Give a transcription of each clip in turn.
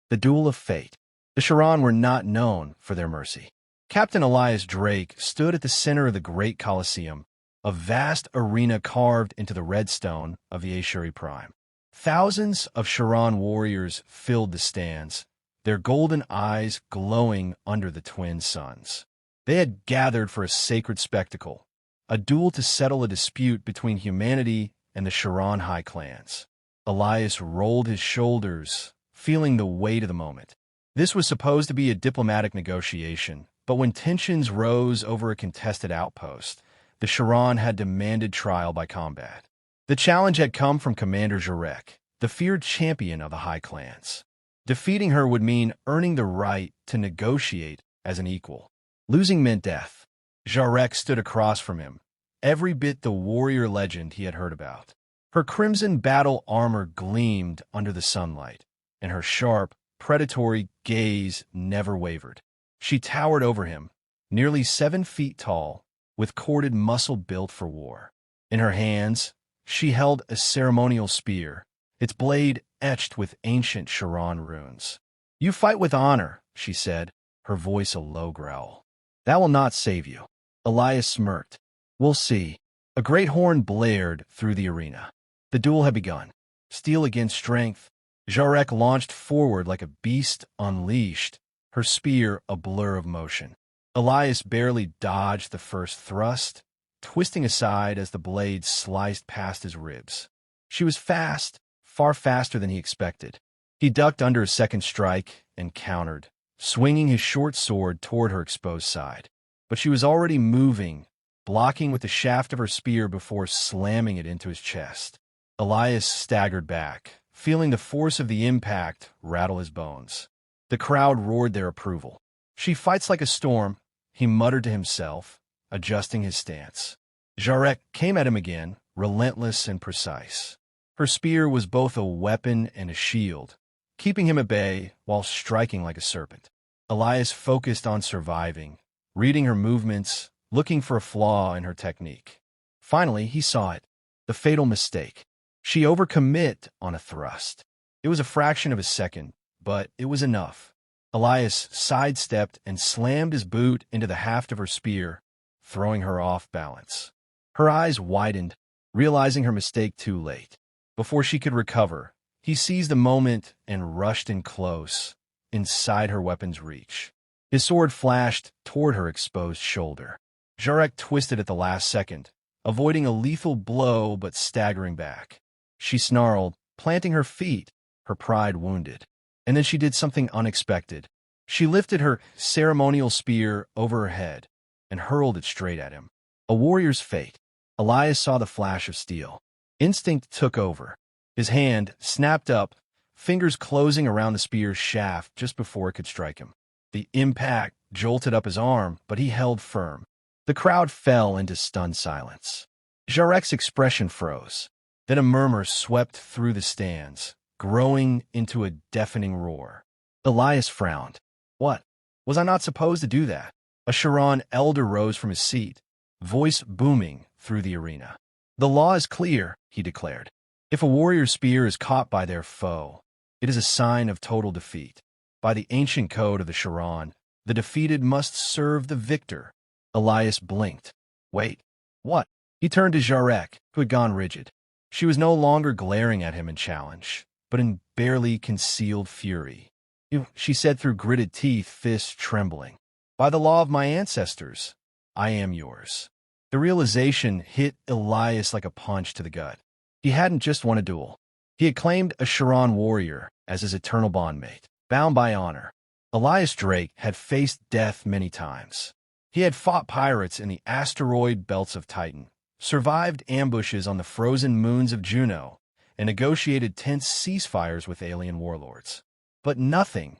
The Duel of Fate. The Charon were not known for their mercy. Captain Elias Drake stood at the center of the Great Colosseum, a vast arena carved into the red stone of the Ashuri Prime. Thousands of Charon warriors filled the stands, their golden eyes glowing under the twin suns. They had gathered for a sacred spectacle, a duel to settle a dispute between humanity and the Charon high clans. Elias rolled his shoulders, feeling the weight of the moment. This was supposed to be a diplomatic negotiation, but when tensions rose over a contested outpost, the Charon had demanded trial by combat. The challenge had come from Commander Jarek, the feared champion of the high clans. Defeating her would mean earning the right to negotiate as an equal. Losing meant death. Jarek stood across from him, every bit the warrior legend he had heard about. Her crimson battle armor gleamed under the sunlight, and her sharp, predatory gaze never wavered. She towered over him, nearly 7 feet tall, with corded muscle built for war. In her hands, she held a ceremonial spear, its blade etched with ancient Charon runes. "You fight with honor," she said, her voice a low growl. "That will not save you." Elias smirked. "We'll see." A great horn blared through the arena. The duel had begun. Steel against strength, Jarek launched forward like a beast unleashed, her spear a blur of motion. Elias barely dodged the first thrust, twisting aside as the blade sliced past his ribs. She was fast, far faster than he expected. He ducked under a second strike and countered, swinging his short sword toward her exposed side. But she was already moving, blocking with the shaft of her spear before slamming it into his chest. Elias staggered back, feeling the force of the impact rattle his bones. The crowd roared their approval. "She fights like a storm," he muttered to himself, adjusting his stance. Jarek came at him again, relentless and precise. Her spear was both a weapon and a shield, keeping him at bay while striking like a serpent. Elias focused on surviving, reading her movements, looking for a flaw in her technique. Finally, he saw it, the fatal mistake. She overcommit on a thrust. It was a fraction of a second, but it was enough. Elias sidestepped and slammed his boot into the haft of her spear, throwing her off balance. Her eyes widened, realizing her mistake too late. Before she could recover, he seized the moment and rushed in close, inside her weapon's reach. His sword flashed toward her exposed shoulder. Jarek twisted at the last second, avoiding a lethal blow but staggering back. She snarled, planting her feet, her pride wounded. And then she did something unexpected. She lifted her ceremonial spear over her head and hurled it straight at him. A warrior's fate. Elias saw the flash of steel. Instinct took over. His hand snapped up, fingers closing around the spear's shaft just before it could strike him. The impact jolted up his arm, but he held firm. The crowd fell into stunned silence. Jarek's expression froze. Then a murmur swept through the stands, growing into a deafening roar. Elias frowned. "What? Was I not supposed to do that?" A Charon elder rose from his seat, voice booming through the arena. "The law is clear," he declared. "If a warrior's spear is caught by their foe, it is a sign of total defeat. By the ancient code of the Charon, the defeated must serve the victor." Elias blinked. "Wait, what?" He turned to Jarek, who had gone rigid. She was no longer glaring at him in challenge, but in barely concealed fury. "You," she said through gritted teeth, fists trembling. "By the law of my ancestors, I am yours." The realization hit Elias like a punch to the gut. He hadn't just won a duel. He had claimed a Charon warrior as his eternal bondmate, bound by honor. Elias Drake had faced death many times. He had fought pirates in the asteroid belts of Titan, survived ambushes on the frozen moons of Juno, and negotiated tense ceasefires with alien warlords. But nothing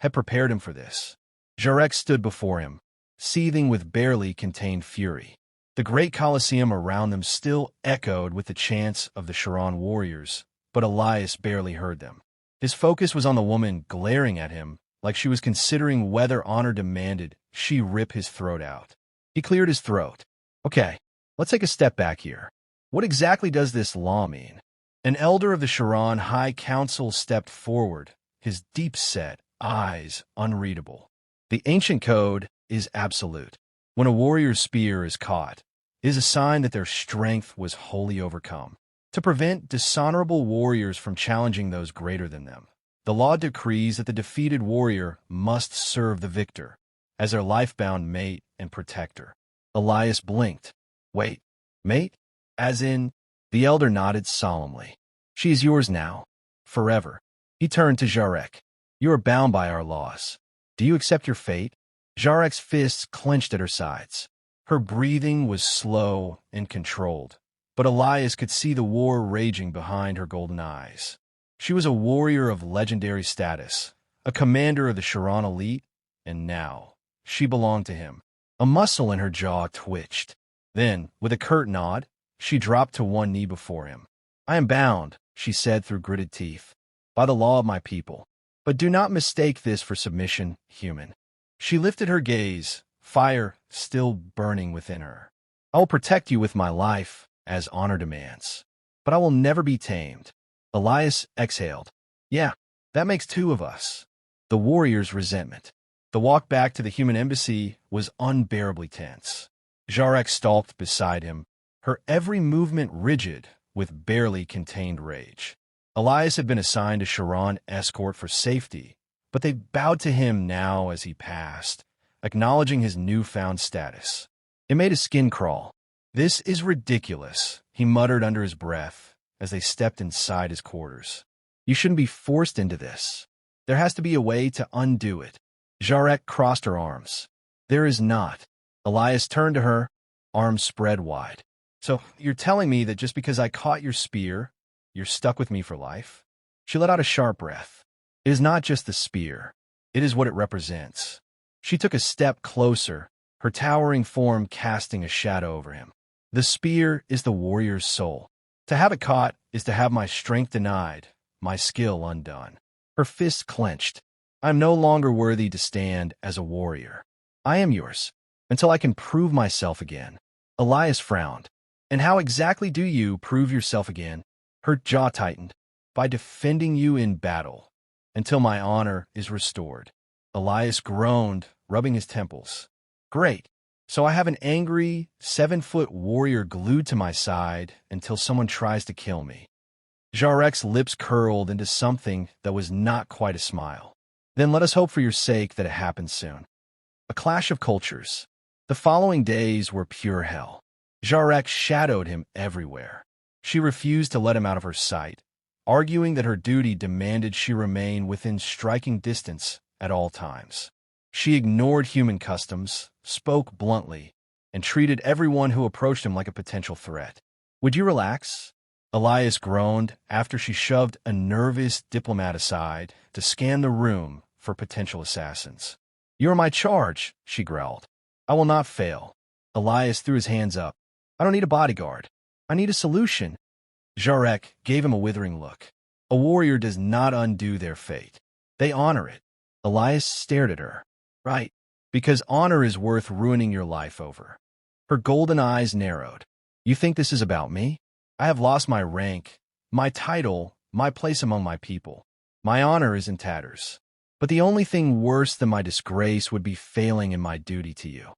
had prepared him for this. Jarek stood before him, seething with barely contained fury. The great Colosseum around them still echoed with the chants of the Charon warriors, but Elias barely heard them. His focus was on the woman glaring at him like she was considering whether honor demanded she rip his throat out. He cleared his throat. "Okay, let's take a step back here. What exactly does this law mean?" An elder of the Charon High Council stepped forward, his deep-set eyes unreadable. The ancient code is absolute. When a warrior's spear is caught, it is a sign that their strength was wholly overcome. To prevent dishonorable warriors from challenging those greater than them, the law decrees that the defeated warrior must serve the victor as their life-bound mate and protector. Elias blinked. Wait, mate? As in, the elder nodded solemnly. She is yours now, forever. He turned to Jarek. You are bound by our laws. Do you accept your fate? Jarek's fists clenched at her sides. Her breathing was slow and controlled, but Elias could see the war raging behind her golden eyes. She was a warrior of legendary status, a commander of the Sharon elite, and now she belonged to him. A muscle in her jaw twitched. Then, with a curt nod, she dropped to one knee before him. I am bound, she said through gritted teeth, by the law of my people. But do not mistake this for submission, human. She lifted her gaze, fire still burning within her. I will protect you with my life, as honor demands. But I will never be tamed. Elias exhaled. Yeah, that makes two of us. The warrior's resentment. The walk back to the human embassy was unbearably tense. Jarek stalked beside him, her every movement rigid with barely contained rage. Elias had been assigned a Sharon escort for safety, but they bowed to him now as he passed, acknowledging his newfound status. It made his skin crawl. This is ridiculous, he muttered under his breath as they stepped inside his quarters. You shouldn't be forced into this. There has to be a way to undo it. Jarek crossed her arms. There is not. Elias turned to her, arms spread wide. So you're telling me that just because I caught your spear, you're stuck with me for life? She let out a sharp breath. It is not just the spear. It is what it represents. She took a step closer, her towering form casting a shadow over him. The spear is the warrior's soul. To have it caught is to have my strength denied, my skill undone. Her fists clenched. I am no longer worthy to stand as a warrior. I am yours, until I can prove myself again. Elias frowned. And how exactly do you prove yourself again? Her jaw tightened. By defending you in battle, until my honor is restored. Elias groaned, rubbing his temples. Great. So I have an angry, 7-foot warrior glued to my side until someone tries to kill me. Jarek's lips curled into something that was not quite a smile. Then let us hope for your sake that it happens soon. A clash of cultures. The following days were pure hell. Jarek shadowed him everywhere. She refused to let him out of her sight, arguing that her duty demanded she remain within striking distance at all times. She ignored human customs, spoke bluntly, and treated everyone who approached him like a potential threat. Would you relax? Elias groaned after she shoved a nervous diplomat aside to scan the room for potential assassins. You are my charge, she growled. I will not fail. Elias threw his hands up. I don't need a bodyguard. I need a solution. Jarek gave him a withering look. A warrior does not undo their fate. They honor it. Elias stared at her. Right, because honor is worth ruining your life over. Her golden eyes narrowed. You think this is about me? I have lost my rank, my title, my place among my people. My honor is in tatters. But the only thing worse than my disgrace would be failing in my duty to you.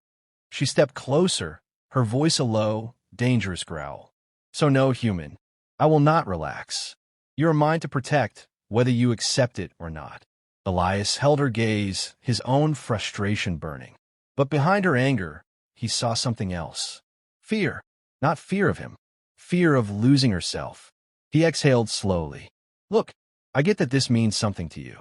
She stepped closer, her voice a low, dangerous growl. So no, human, I will not relax. You are mine to protect, whether you accept it or not. Elias held her gaze, his own frustration burning. But behind her anger, he saw something else. Fear. Not fear of him. Fear of losing herself. He exhaled slowly. Look, I get that this means something to you.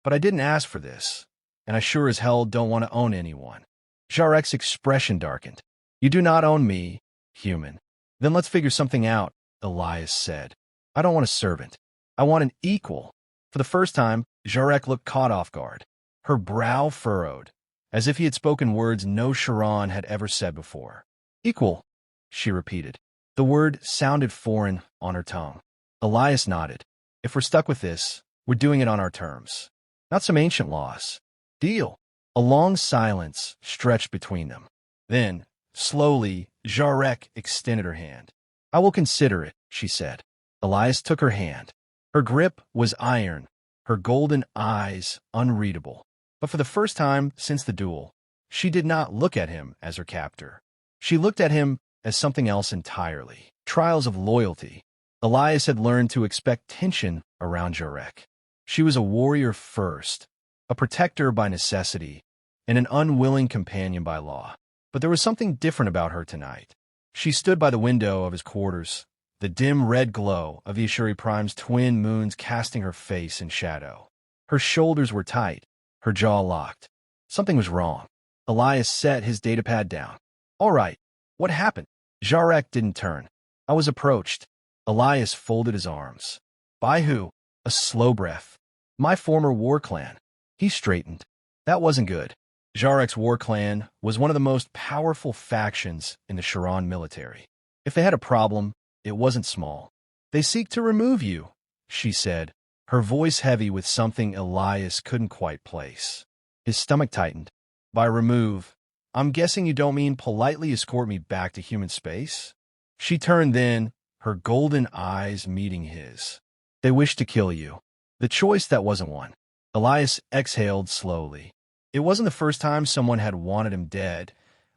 But I didn't ask for this, and I sure as hell don't want to own anyone. Jarek's expression darkened. You do not own me, human. Then let's figure something out, Elias said. I don't want a servant. I want an equal. For the first time, Jarek looked caught off guard. Her brow furrowed, as if he had spoken words no Sharon had ever said before. Equal, she repeated. The word sounded foreign on her tongue. Elias nodded. If we're stuck with this, we're doing it on our terms. Not some ancient laws. Deal. A long silence stretched between them. Then, slowly, Jarek extended her hand. I will consider it, she said. Elias took her hand. Her grip was iron, her golden eyes unreadable. But for the first time since the duel, she did not look at him as her captor. She looked at him as something else entirely. Trials of loyalty. Elias had learned to expect tension around Jarek. She was a warrior first, a protector by necessity, and an unwilling companion by law. But there was something different about her tonight. She stood by the window of his quarters, the dim red glow of Ishuri Prime's twin moons casting her face in shadow. Her shoulders were tight, her jaw locked. Something was wrong. Elias set his datapad down. All right, what happened? Jarek didn't turn. I was approached. Elias folded his arms. By who? A slow breath. My former war clan. He straightened. That wasn't good. Jarek's war clan was one of the most powerful factions in the Sharon military. If they had a problem, it wasn't small. They seek to remove you, she said, her voice heavy with something Elias couldn't quite place. His stomach tightened. By remove, I'm guessing you don't mean politely escort me back to human space? She turned then, her golden eyes meeting his. They wish to kill you. The choice that wasn't one. Elias exhaled slowly. It wasn't the first time someone had wanted him dead.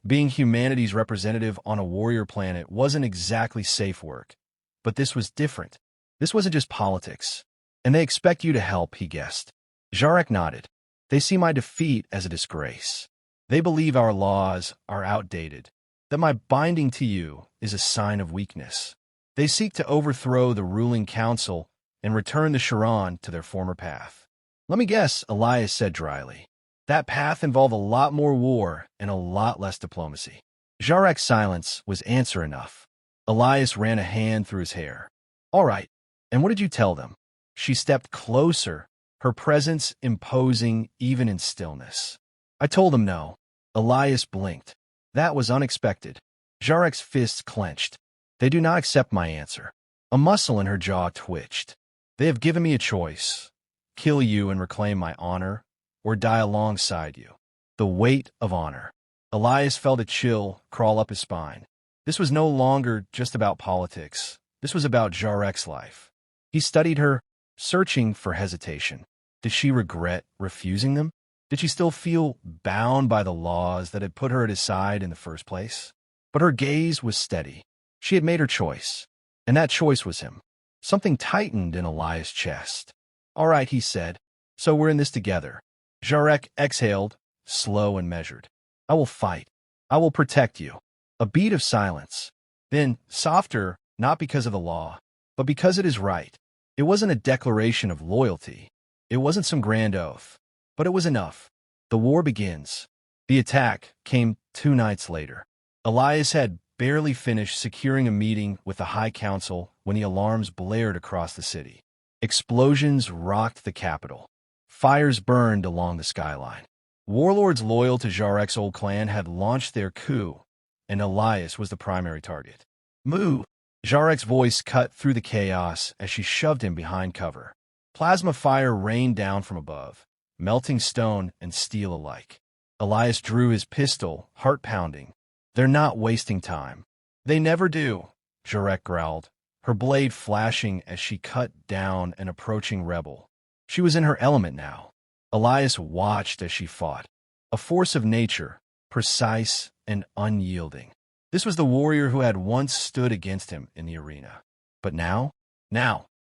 Being humanity's representative on a warrior planet wasn't exactly safe work. But this was different. This wasn't just politics. And they expect you to help, he guessed. Jarek nodded. They see my defeat as a disgrace. They believe our laws are outdated, that my binding to you is a sign of weakness. They seek to overthrow the ruling council and return the Sharon to their former path. Let me guess, Elias said dryly. That path involved a lot more war and a lot less diplomacy. Jarek's silence was answer enough. Elias ran a hand through his hair. All right, and what did you tell them? She stepped closer, her presence imposing even in stillness. I told them no. Elias blinked. That was unexpected. Jarek's fists clenched. They do not accept my answer. A muscle in her jaw twitched. They have given me a choice. Kill you and reclaim my honor, or die alongside you. The weight of honor. Elias felt a chill crawl up his spine. This was no longer just about politics. This was about Jarek's life. He studied her, searching for hesitation. Did she regret refusing them? Did she still feel bound by the laws that had put her at his side in the first place? But her gaze was steady. She had made her choice, and that choice was him. Something tightened in Elias' chest. All right, he said, so we're in this together. Jarek exhaled, slow and measured. I will fight. I will protect you. A beat of silence. Then, softer, not because of the law, but because it is right. It wasn't a declaration of loyalty. It wasn't some grand oath. But it was enough. The war begins. The attack came 2 nights later. Elias had barely finished securing a meeting with the High Council when the alarms blared across the city. Explosions rocked the capital. Fires burned along the skyline. Warlords loyal to Jarek's old clan had launched their coup, and Elias was the primary target. Move! Jarek's voice cut through the chaos as she shoved him behind cover. Plasma fire rained down from above, melting stone and steel alike. Elias drew his pistol, heart pounding. They're not wasting time. They never do, Jarek growled, her blade flashing as she cut down an approaching rebel. She was in her element now. Elias watched as she fought. A force of nature, precise and unyielding. This was the warrior who had once stood against him in the arena. But now,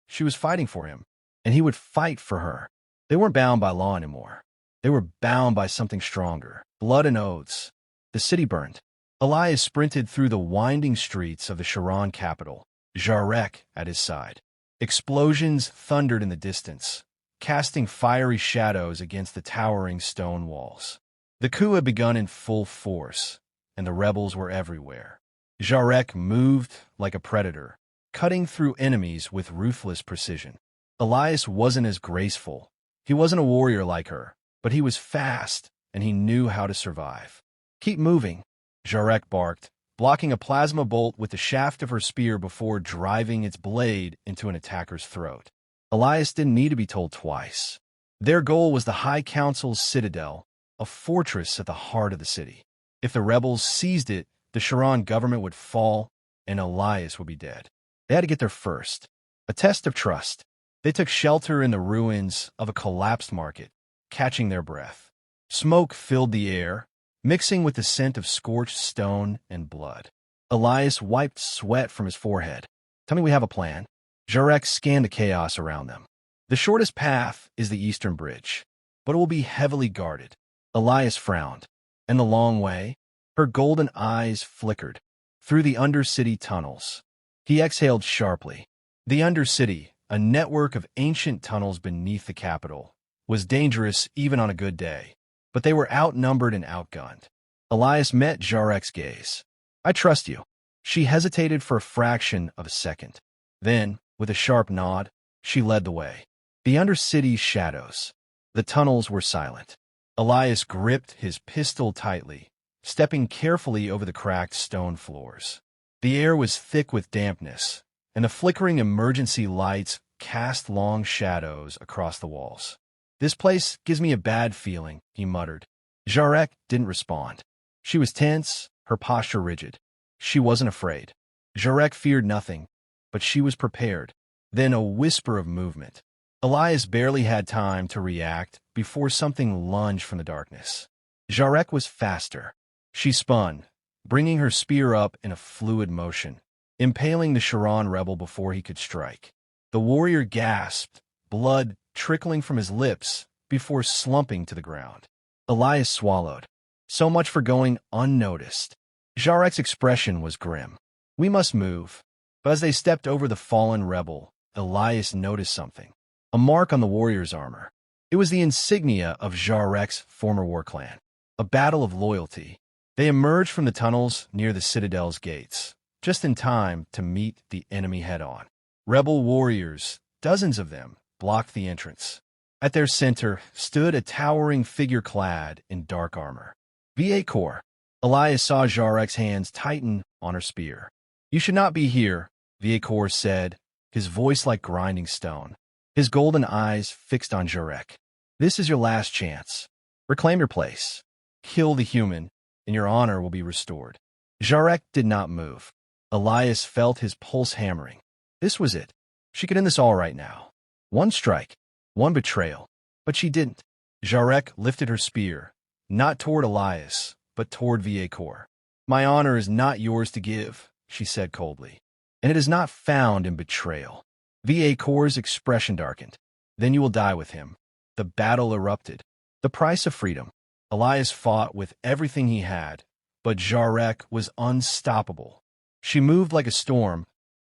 she was fighting for him, and he would fight for her. They weren't bound by law anymore. They were bound by something stronger, blood and oaths. The city burned. Elias sprinted through the winding streets of the Sharon capital, Jarek at his side. Explosions thundered in the distance, casting fiery shadows against the towering stone walls. The coup had begun in full force, and the rebels were everywhere. Jarek moved like a predator, cutting through enemies with ruthless precision. Elias wasn't as graceful. He wasn't a warrior like her, but he was fast, and he knew how to survive. Keep moving, Jarek barked, blocking a plasma bolt with the shaft of her spear before driving its blade into an attacker's throat. Elias didn't need to be told twice. Their goal was the High Council's citadel, a fortress at the heart of the city. If the rebels seized it, the Sharon government would fall, and Elias would be dead. They had to get there first. A test of trust. They took shelter in the ruins of a collapsed market, catching their breath. Smoke filled the air, mixing with the scent of scorched stone and blood. Elias wiped sweat from his forehead. Tell me we have a plan. Jarek scanned the chaos around them. The shortest path is the eastern bridge, but it will be heavily guarded. Elias frowned. And the long way? Her golden eyes flickered. Through the Undercity tunnels. He exhaled sharply. The Undercity, a network of ancient tunnels beneath the capital, was dangerous even on a good day. But they were outnumbered and outgunned. Elias met Jarek's gaze. I trust you. She hesitated for a fraction of a second. Then, with a sharp nod, she led the way. The Undercity's shadows. The tunnels were silent. Elias gripped his pistol tightly, stepping carefully over the cracked stone floors. The air was thick with dampness, and the flickering emergency lights cast long shadows across the walls. This place gives me a bad feeling, he muttered. Jarek didn't respond. She was tense, her posture rigid. She wasn't afraid. Jarek feared nothing, but she was prepared. Then a whisper of movement. Elias barely had time to react before something lunged from the darkness. Jarek was faster. She spun, bringing her spear up in a fluid motion, impaling the Sharon rebel before he could strike. The warrior gasped, blood trickling from his lips before slumping to the ground. Elias swallowed. So much for going unnoticed. Jarek's expression was grim. We must move. But as they stepped over the fallen rebel, Elias noticed something. A mark on the warrior's armor. It was the insignia of Jarek's former war clan. A battle of loyalty. They emerged from the tunnels near the citadel's gates, just in time to meet the enemy head-on. Rebel warriors, dozens of them, blocked the entrance. At their center stood a towering figure clad in dark armor. VA Corps. Elias saw Jarek's hands tighten on her spear. You should not be here, VA Corps said, his voice like grinding stone. His golden eyes fixed on Jarek. This is your last chance. Reclaim your place. Kill the human, and your honor will be restored. Jarek did not move. Elias felt his pulse hammering. This was it. She could end this all right now. One strike, one betrayal. But she didn't. Jarek lifted her spear, not toward Elias, but toward VA Corps. My honor is not yours to give, she said coldly, and it is not found in betrayal. VA Corps' expression darkened. Then you will die with him. The battle erupted. The price of freedom. Elias fought with everything he had, but Jarek was unstoppable. She moved like a storm,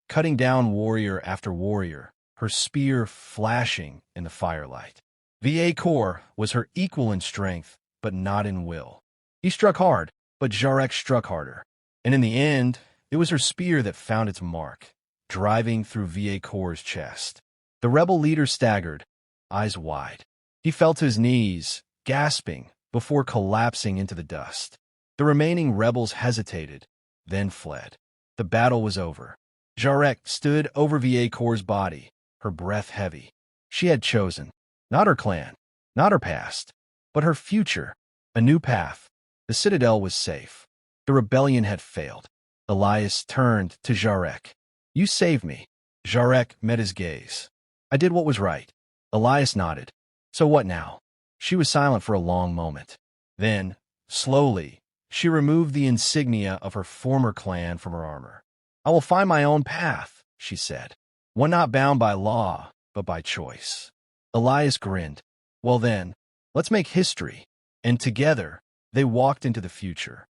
cutting down warrior after warrior, her spear flashing in the firelight. VA Corps was her equal in strength, but not in will. He struck hard, but Jarek struck harder. And in the end, it was her spear that found its mark, driving through VA Corps' chest. The rebel leader staggered, eyes wide. He fell to his knees, gasping, before collapsing into the dust. The remaining rebels hesitated, then fled. The battle was over. Jarek stood over VA Corps' body, her breath heavy. She had chosen, not her clan, not her past, but her future, a new path. The citadel was safe. The rebellion had failed. Elias turned to Jarek. You saved me. Jarek met his gaze. I did what was right. Elias nodded. So what now? She was silent for a long moment. Then, slowly, she removed the insignia of her former clan from her armor. I will find my own path, she said. One not bound by law, but by choice. Elias grinned. Well then, let's make history. And together, they walked into the future.